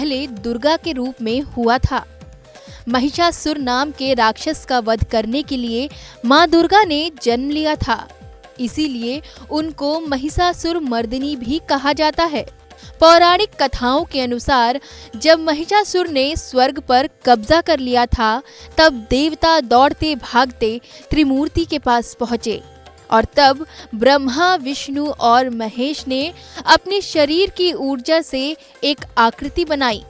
पहले दुर्गा के रूप में हुआ था। महिषासुर नाम के राक्षस का वध करने के लिए माँ दुर्गा ने जन्म लिया था, इसीलिए उनको महिषासुर मर्दिनी भी कहा जाता है। पौराणिक कथाओं के अनुसार जब महिषासुर ने स्वर्ग पर कब्जा कर लिया था, तब देवता दौड़ते भागते त्रिमूर्ति के पास पहुँचे और तब ब्रह्मा, विष्णु और महेश ने अपने शरीर की ऊर्जा से एक आकृति बनाई,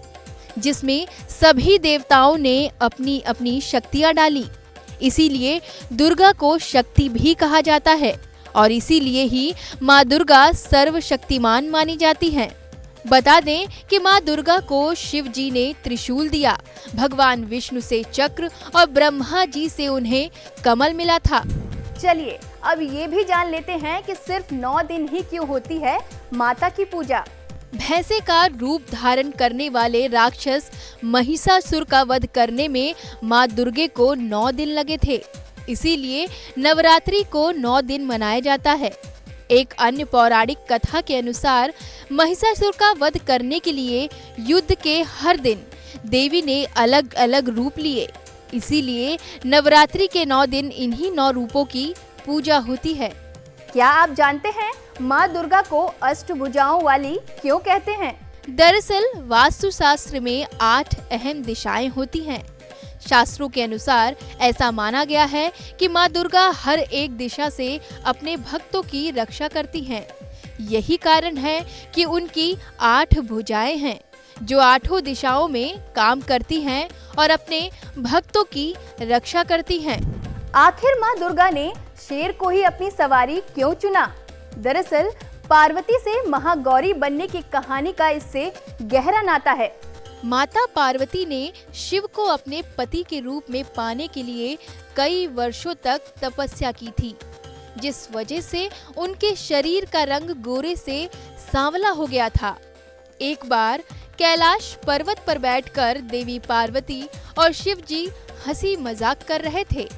जिसमें सभी देवताओं ने अपनी अपनी शक्तियां डाली। इसीलिए दुर्गा को शक्ति भी कहा जाता है और इसीलिए ही माँ दुर्गा सर्वशक्तिमान मानी जाती हैं। बता दें कि माँ दुर्गा को शिव जी ने त्रिशूल दिया, भगवान विष्णु से चक्र और ब्रह्मा जी से उन्हें कमल मिला था। चलिए अब ये भी जान लेते हैं कि सिर्फ 9 दिन ही क्यों होती है माता की पूजा। भैंसे का रूप धारण करने वाले राक्षस महिषासुर का वध करने में माँ दुर्गे को 9 दिन लगे थे, इसीलिए नवरात्रि को 9 दिन मनाया जाता है। एक अन्य पौराणिक कथा के अनुसार महिषासुर का वध करने के लिए युद्ध के हर दिन देवी ने अलग अलग रूप लिए, इसीलिए नवरात्रि के 9 दिन इन्हीं 9 रूपों की पूजा होती है। क्या आप जानते हैं माँ दुर्गा को अष्टभुजाओं वाली क्यों कहते हैं? दरअसल वास्तुशास्त्र में 8 अहम दिशाएं होती हैं। शास्त्रों के अनुसार ऐसा माना गया है कि माँ दुर्गा हर एक दिशा से अपने भक्तों की रक्षा करती हैं। यही कारण है कि उनकी 8 भुजाएं हैं, जो 8 दिशाओं में काम करती हैं और अपने भक्तों की रक्षा करती हैं। आखिर माँ दुर्गा ने शेर को ही अपनी सवारी क्यों चुना? दरअसल पार्वती से महागौरी बनने की कहानी का इससे गहरा नाता है। माता पार्वती ने शिव को अपने पति के रूप में पाने के लिए कई वर्षों तक तपस्या की थी, जिस वजह से उनके शरीर का रंग गोरे से सांवला हो गया था। एक बार कैलाश पर्वत पर बैठकर देवी पार्वती और शिव जी हंसी मजाक कर रहे थे।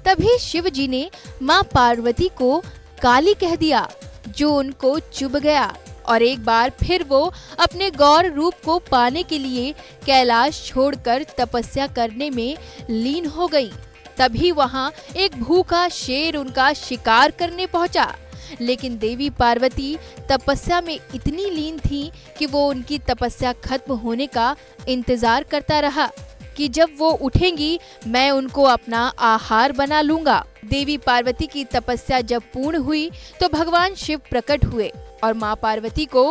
तभी शिव जी ने मां पार्वती को काली कह दिया, जो उनको चुभ गया और एक बार फिर वो अपने गौर रूप को पाने के लिए कैलाश छोड़कर तपस्या करने में लीन हो गई। तभी वहां एक भूखा शेर उनका शिकार करने पहुंचा, लेकिन देवी पार्वती तपस्या में इतनी लीन थी कि वो उनकी तपस्या खत्म होने का इंतजार करता रहा कि जब वो उठेंगी मैं उनको अपना आहार बना लूंगा। देवी पार्वती की तपस्या जब पूर्ण हुई तो भगवान शिव प्रकट हुए और माँ पार्वती को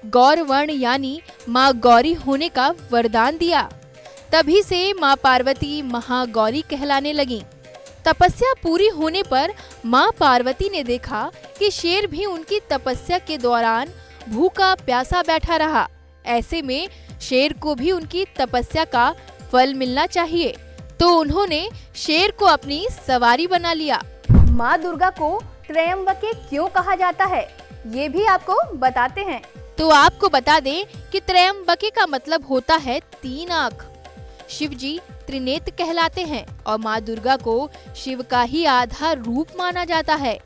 गौरवर्ण यानी माँ गौरी होने का वरदान दिया। तभी से माँ पार्वती महागौरी कहलाने लगी। तपस्या पूरी होने पर माँ पार्वती ने देखा कि शेर भी उनकी तपस्या के दौरान भूखा प्यासा बैठा रहा। ऐसे में शेर को भी उनकी तपस्या का फल मिलना चाहिए, तो उन्होंने शेर को अपनी सवारी बना लिया। माँ दुर्गा को त्रयंबके क्यों कहा जाता है, ये भी आपको बताते हैं। तो आपको बता दें कि त्रयंबके का मतलब होता है 3 आँख। शिव जी त्रिनेत्र कहलाते हैं और माँ दुर्गा को शिव का ही आधा रूप माना जाता है।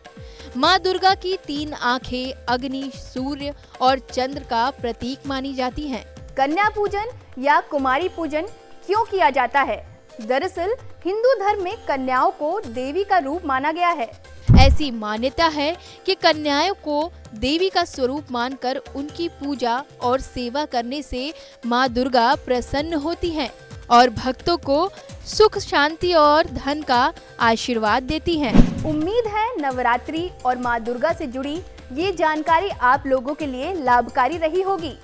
माँ दुर्गा की 3 आँखें अग्नि, सूर्य और चंद्र का प्रतीक मानी जाती हैं। कन्या पूजन या कुमारी पूजन क्यों किया जाता है? दरअसल हिंदू धर्म में कन्याओं को देवी का रूप माना गया है। ऐसी मान्यता है कि कन्याओं को देवी का स्वरूप मानकर उनकी पूजा और सेवा करने से माँ दुर्गा प्रसन्न होती हैं और भक्तों को सुख, शांति और धन का आशीर्वाद देती हैं। उम्मीद है नवरात्रि और माँ दुर्गा से जुड़ी ये जानकारी आप लोगों के लिए लाभकारी रही होगी।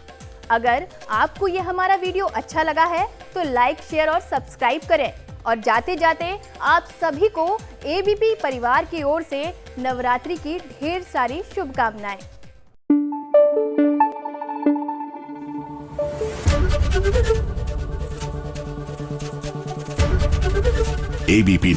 अगर आपको ये हमारा वीडियो अच्छा लगा है तो लाइक, शेयर और सब्सक्राइब करें और जाते जाते आप सभी को एबीपी परिवार की ओर से नवरात्रि की ढेर सारी शुभकामनाएं। एबीपी